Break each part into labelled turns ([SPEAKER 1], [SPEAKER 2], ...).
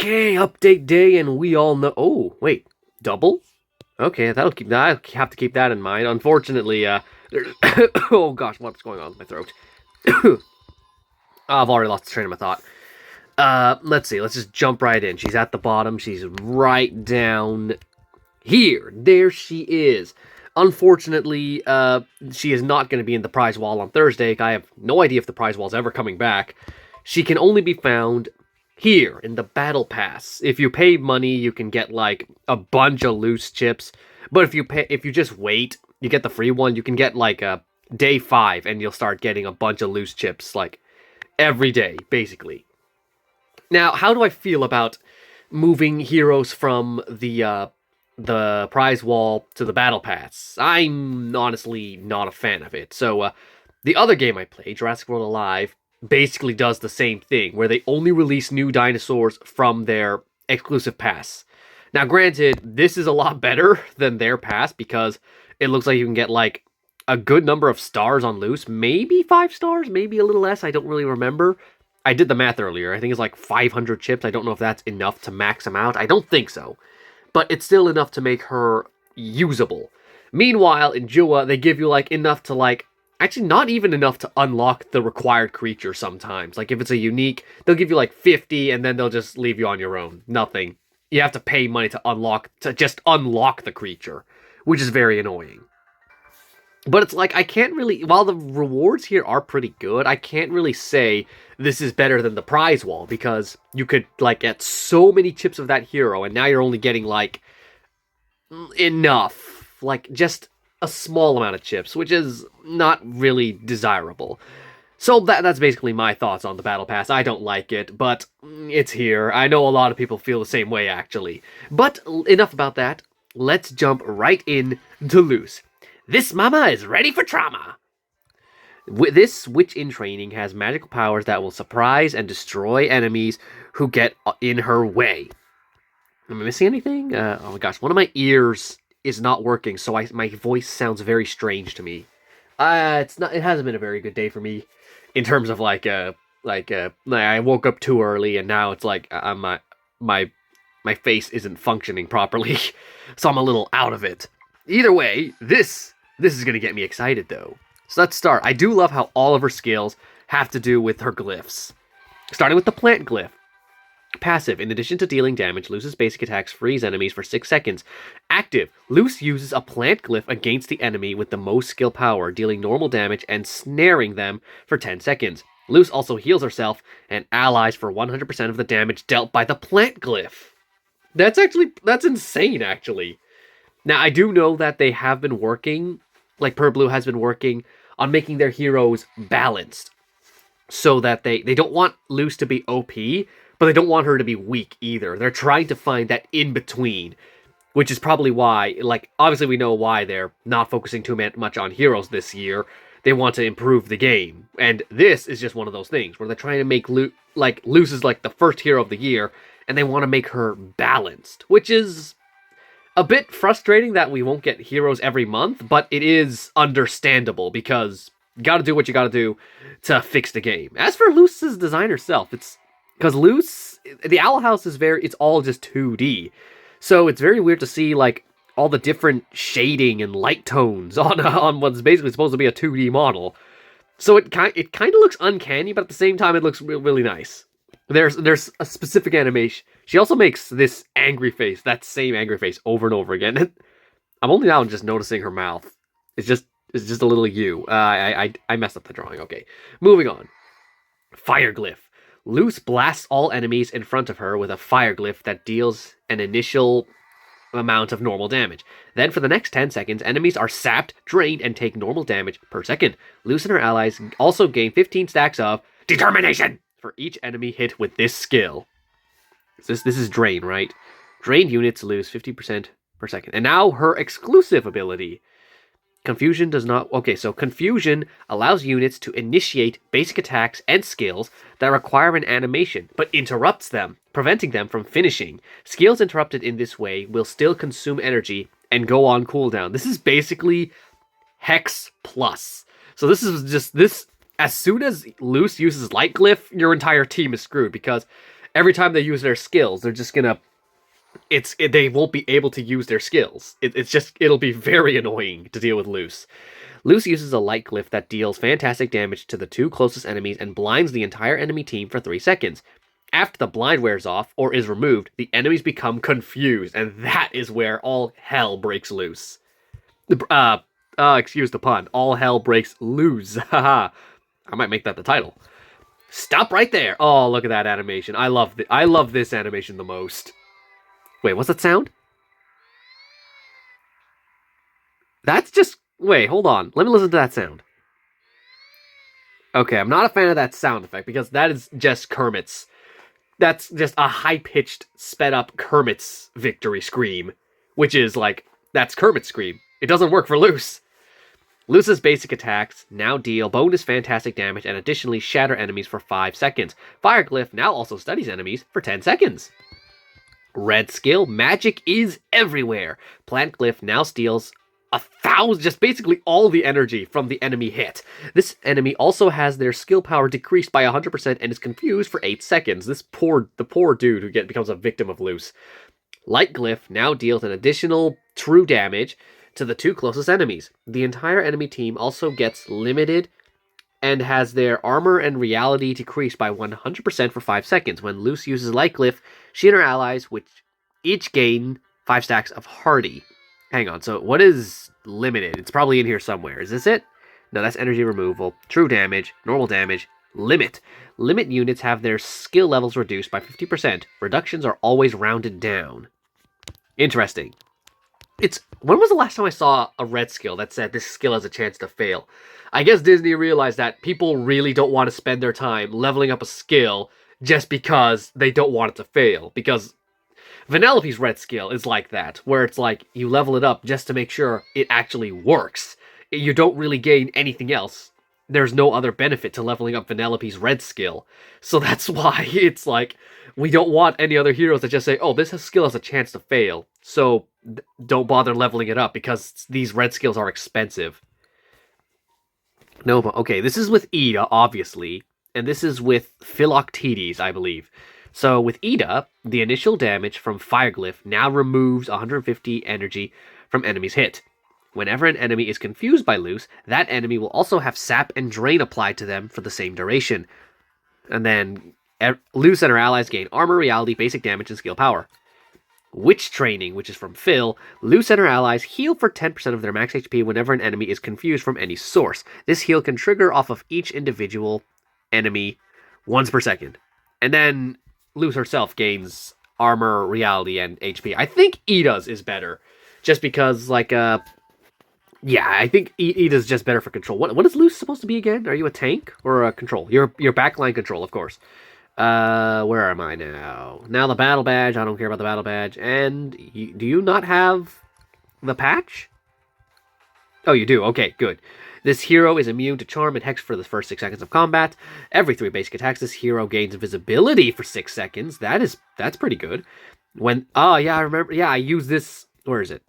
[SPEAKER 1] Okay, update day, and we all know. Oh, wait, double? Okay, I'll have to keep that in mind. Unfortunately, oh gosh, what's going on with my throat? I've already lost the train of my thought. Let's see. Let's just jump right in. She's at the bottom. She's right down here. There she is. Unfortunately, she is not going to be in the prize wall on Thursday. I have no idea if the prize wall is ever coming back. She can only be found here in the battle pass. If you pay money, you can get like a bunch of loose chips. But if you just wait, you get the free one. You can get like a day 5, and you'll start getting a bunch of loose chips like every day, basically. Now, how do I feel about moving heroes from the prize wall to the battle pass? I'm honestly not a fan of it. So, the other game I played, Jurassic World Alive, basically does the same thing, where they only release new dinosaurs from their exclusive pass. Now, granted, this is a lot better than their pass, because it looks like you can get, like, a good number of stars on loose. Maybe 5 stars, maybe a little less, I don't really remember. I did the math earlier. I think it's like 500 chips. I don't know if that's enough to max them out. I don't think so. But it's still enough to make her usable. Meanwhile, in Jua, they give you, like, enough to, like, actually not even enough to unlock the required creature sometimes. Like, if it's a unique, they'll give you, like, 50, and then they'll just leave you on your own. Nothing. You have to pay money to just unlock the creature, which is very annoying. But it's like, I can't really, while the rewards here are pretty good, I can't really say this is better than the prize wall, because you could, like, get so many chips of that hero, and now you're only getting, like, enough. Like, just a small amount of chips, which is not really desirable. So that's basically my thoughts on the Battle Pass. I don't like it, but it's here. I know a lot of people feel the same way, actually. But enough about that. Let's jump right in to Luce. This mama is ready for trauma. This witch in training has magical powers that will surprise and destroy enemies who get in her way. Am I missing anything? Oh my gosh, one of my ears is not working, so my voice sounds very strange to me. It's not. It hasn't been a very good day for me, in terms of like I woke up too early, and now it's like my face isn't functioning properly, so I'm a little out of it. Either way, this is gonna get me excited though. So let's start. I do love how all of her skills have to do with her glyphs. Starting with the plant glyph. Passive. In addition to dealing damage, Luce's basic attacks freeze enemies for 6 seconds. Active. Luce uses a plant glyph against the enemy with the most skill power, dealing normal damage and snaring them for 10 seconds. Luce also heals herself and allies for 100% of the damage dealt by the plant glyph. That's insane, actually. Now, I do know that they have been working, like Purblue has been working, on making their heroes balanced. So that they don't want Luce to be OP, but they don't want her to be weak either. They're trying to find that in-between, which is probably why, like, obviously we know why they're not focusing too much on heroes this year. They want to improve the game. And this is just one of those things, where they're trying to make Luce is like the first hero of the year, and they want to make her balanced, which is a bit frustrating that we won't get heroes every month, but it is understandable, because you gotta do what you gotta do to fix the game. As for Luce's design herself, it's because Luce, the Owl House is it's all just 2D. So it's very weird to see, like, all the different shading and light tones on what's basically supposed to be a 2D model. So it kind of looks uncanny, but at the same time it looks really nice. There's a specific animation. She also makes this angry face, that same angry face, over and over again. I'm only now just noticing her mouth. It's just a little U. I messed up the drawing. Okay, moving on. Fire glyph. Luce blasts all enemies in front of her with a fire glyph that deals an initial amount of normal damage. Then for the next 10 seconds, enemies are sapped, drained, and take normal damage per second. Luce and her allies also gain 15 stacks of determination for each enemy hit with this skill. This is drain, right? Drained units lose 50% per second. And now her exclusive ability. Confusion does not... Okay, so Confusion allows units to initiate basic attacks and skills that require an animation, but interrupts them, preventing them from finishing. Skills interrupted in this way will still consume energy and go on cooldown. This is basically Hex Plus. So this is just... As soon as Luce uses Light Glyph, your entire team is screwed, because Every time they use their skills, they're just gonna they won't be able to use their skills. It'll be very annoying to deal with Loose. Loose uses a light glyph that deals fantastic damage to the 2 closest enemies and blinds the entire enemy team for 3 seconds. After the blind wears off or is removed, the enemies become confused, and that is where all hell breaks loose. Excuse the pun. All hell breaks loose. Haha. I might make that the title. Stop right there. Oh, look at that animation. I love this animation the most. Wait, what's that sound? That's just... Wait, hold on. Let me listen to that sound. Okay, I'm not a fan of that sound effect because that is just Kermit's. That's just a high-pitched, sped-up Kermit's victory scream. Which is like, that's Kermit's scream. It doesn't work for Loose. Loose's basic attacks now deal bonus fantastic damage and additionally shatter enemies for 5 seconds. Fire Glyph now also studies enemies for 10 seconds. Red skill, magic is everywhere. Plant Glyph now steals 1,000, just basically all the energy from the enemy hit. This enemy also has their skill power decreased by 100% and is confused for 8 seconds. The poor dude who becomes a victim of Loose. Light Glyph now deals an additional true damage to the 2 closest enemies. The entire enemy team also gets limited and has their armor and reality decreased by 100% for 5 seconds. When Loose uses Light Glyph, she and her allies, which each gain 5 stacks of Hardy. Hang on, so what is limited? It's probably in here somewhere. Is this it? No, that's energy removal, true damage, normal damage, limit. Limit units have their skill levels reduced by 50%. Reductions are always rounded down. Interesting. When was the last time I saw a red skill that said this skill has a chance to fail? I guess Disney realized that people really don't want to spend their time leveling up a skill just because they don't want it to fail. Because Vanellope's red skill is like that, where it's like you level it up just to make sure it actually works. You don't really gain anything else. There's no other benefit to leveling up Vanellope's red skill. So that's why it's like, we don't want any other heroes to just say, oh, this skill has a chance to fail, so don't bother leveling it up because these red skills are expensive. No, but okay, this is with Ida, obviously, and this is with Philoctetes, I believe. So with Ida, the initial damage from Fire Glyph now removes 150 energy from enemies hit. Whenever an enemy is confused by Loose, that enemy will also have Sap and Drain applied to them for the same duration. And then Loose and her allies gain armor, reality, basic damage, and skill power. Witch Training, which is from Phil, Loose and her allies heal for 10% of their max HP whenever an enemy is confused from any source. This heal can trigger off of each individual enemy once per second. And then Loose herself gains armor, reality, and HP. I think Ida's is better, just because, like, yeah, I think Ida's just better for control. What is Loose supposed to be again? Are you a tank or a control? You're backline control, of course. Where am I now? Now the battle badge. I don't care about the battle badge. And do you not have the patch? Oh, you do. Okay, good. This hero is immune to charm and hex for the first 6 seconds of combat. Every 3 basic attacks, this hero gains invisibility for 6 seconds. That's pretty good. Oh yeah, I remember. Yeah, I use this. Where is it?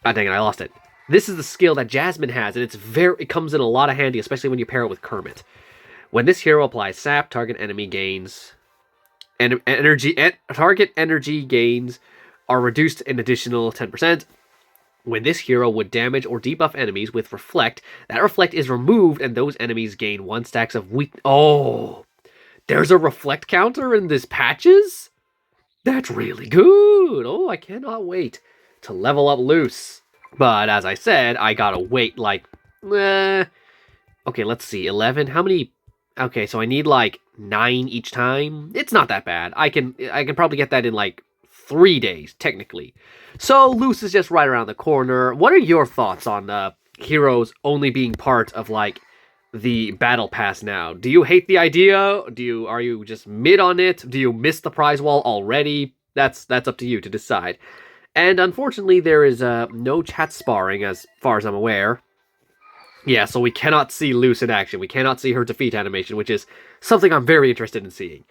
[SPEAKER 1] Ah, dang it, I lost it. This is the skill that Jasmine has, and it comes in a lot of handy, especially when you pair it with Kermit. When this hero applies sap, target energy gains are reduced an additional 10%. When this hero would damage or debuff enemies with Reflect, that Reflect is removed and those enemies gain 1 stacks of weak... Oh! There's a Reflect counter in this patches? That's really good! Oh, I cannot wait to level up Loose. But as I said, I gotta wait like... Okay, let's see. 11? How many... Okay, so I need like 9 each time. It's not that bad. I can probably get that in like 3 days, technically. So Loose is just right around the corner. What are your thoughts on heroes only being part of like the battle pass now? Do you hate the idea? Are you just mid on it? Do you miss the prize wall already? That's up to you to decide. And unfortunately, there is no chat sparring as far as I'm aware. Yeah, so we cannot see Loose in action. We cannot see her defeat animation, which is something I'm very interested in seeing.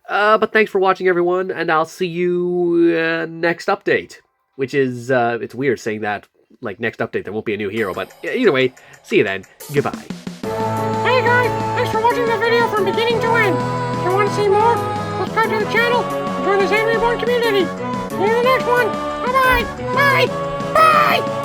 [SPEAKER 1] But thanks for watching, everyone, and I'll see you next update. Which is, it's weird saying that, like, next update there won't be a new hero, but either way, see you then. Goodbye.
[SPEAKER 2] Hey guys, thanks for watching the video from beginning to end. If you want to see more, subscribe to the channel, and join the Zainreborn community. See you in the next one. Bye-bye. Bye. Bye.